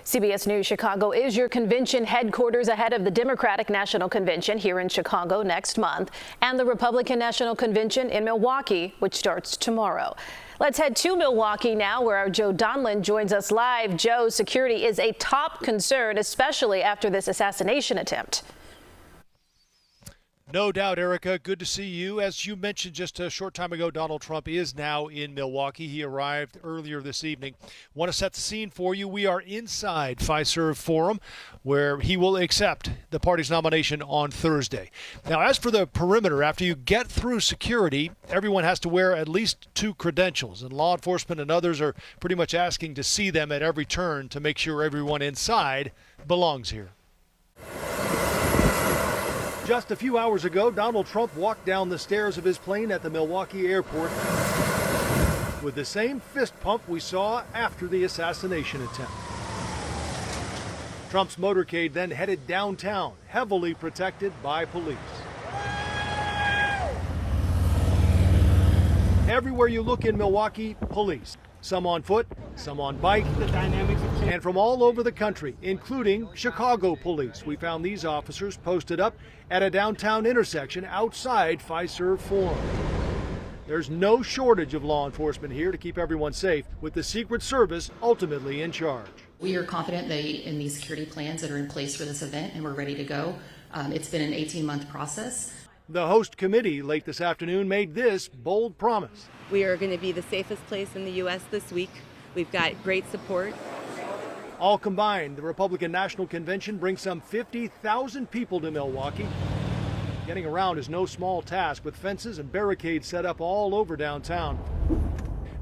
CBS News Chicago is your convention headquarters ahead of the Democratic National Convention here in Chicago next month and the Republican National Convention in Milwaukee, which starts tomorrow. Let's head to Milwaukee now, where our Joe Donlon joins us live. Joe, security is a top concern, especially after this assassination attempt. No doubt, Erica. Good to see you. As you mentioned just a short time ago, Donald Trump is now in Milwaukee. He arrived earlier this evening. Want to set the scene for you. We are inside Fiserv Forum, where he will accept the party's nomination on Thursday. Now, as for the perimeter, after you get through security, everyone has to wear at least 2 credentials, and law enforcement and others are pretty much asking to see them at every turn to make sure everyone inside belongs here. Just a few hours ago, Donald Trump walked down the stairs of his plane at the Milwaukee airport with the same fist pump we saw after the assassination attempt. Trump's motorcade then headed downtown, heavily protected by police. Everywhere you look in Milwaukee, police. Some on foot, some on bike, and from all over the country, including Chicago police. We found these officers posted up at a downtown intersection outside Fiserv Forum. There's no shortage of law enforcement here to keep everyone safe, with the Secret Service ultimately in charge. We are confident in these security plans that are in place for this event, and we're ready to go. It's been an 18-month process. The host committee late this afternoon made this bold promise. We are going to be the safest place in the U.S. this week. We've got great support. All combined, the Republican National Convention brings some 50,000 people to Milwaukee. Getting around is no small task, with fences and barricades set up all over downtown.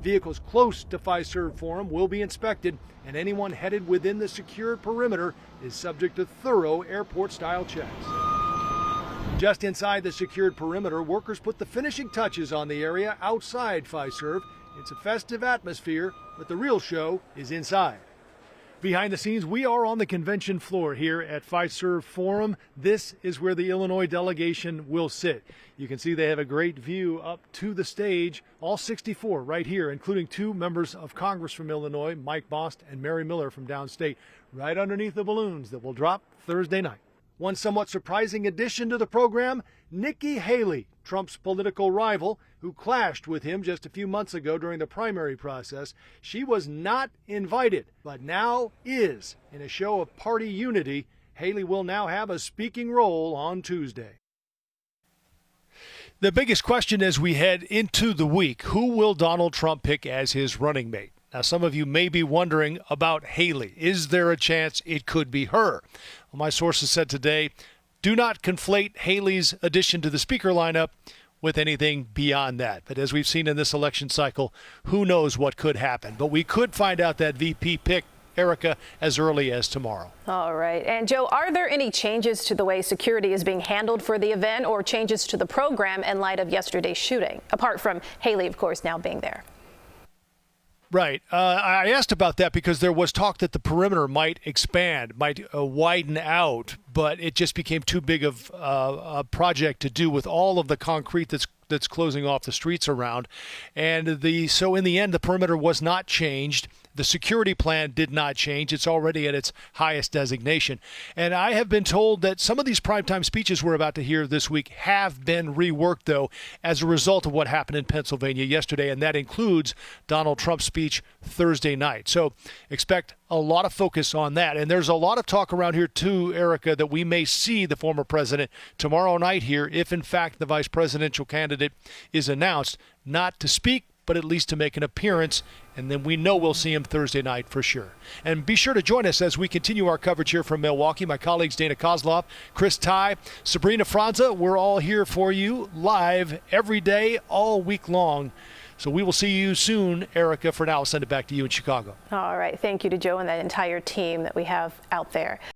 Vehicles close to Fiserv Forum will be inspected, and anyone headed within the secured perimeter is subject to thorough airport-style checks. Just inside the secured perimeter, workers put the finishing touches on the area outside Fiserv. It's a festive atmosphere, but the real show is inside. Behind the scenes, we are on the convention floor here at Fiserv Forum. This is where the Illinois delegation will sit. You can see they have a great view up to the stage, all 64 right here, including 2 members of Congress from Illinois, Mike Bost and Mary Miller from downstate, right underneath the balloons that will drop Thursday night. One somewhat surprising addition to the program, Nikki Haley, Trump's political rival, who clashed with him just a few months ago during the primary process. She was not invited, but now is. In a show of party unity, Haley will now have a speaking role on Tuesday. The biggest question as we head into the week, who will Donald Trump pick as his running mate? Now, some of you may be wondering about Haley. Is there a chance it could be her? Well, my sources said today, do not conflate Haley's addition to the speaker lineup with anything beyond that. But as we've seen in this election cycle, who knows what could happen. But we could find out that VP pick, Erica, as early as tomorrow. All right. And Joe, are there any changes to the way security is being handled for the event or changes to the program in light of yesterday's shooting, apart from Haley, of course, now being there? Right. I asked about that because there was talk that the perimeter might expand, might widen out, but it just became too big of a project to do with all of the concrete that's closing off the streets around. And so in the end, the perimeter was not changed. The security plan did not change. It's already at its highest designation. And I have been told that some of these primetime speeches we're about to hear this week have been reworked, though, as a result of what happened in Pennsylvania yesterday, and that includes Donald Trump's speech Thursday night. So expect a lot of focus on that. And there's a lot of talk around here, too, Erica, that we may see the former president tomorrow night here if, in fact, the vice presidential candidate is announced, not to speak, but at least to make an appearance, and then we know we'll see him Thursday night for sure. And be sure to join us as we continue our coverage here from Milwaukee. My colleagues Dana Kozlov, Chris Ty, Sabrina Franza, we're all here for you live every day, all week long. So we will see you soon, Erica. For now, I'll send it back to you in Chicago. All right. Thank you to Joe and that entire team that we have out there.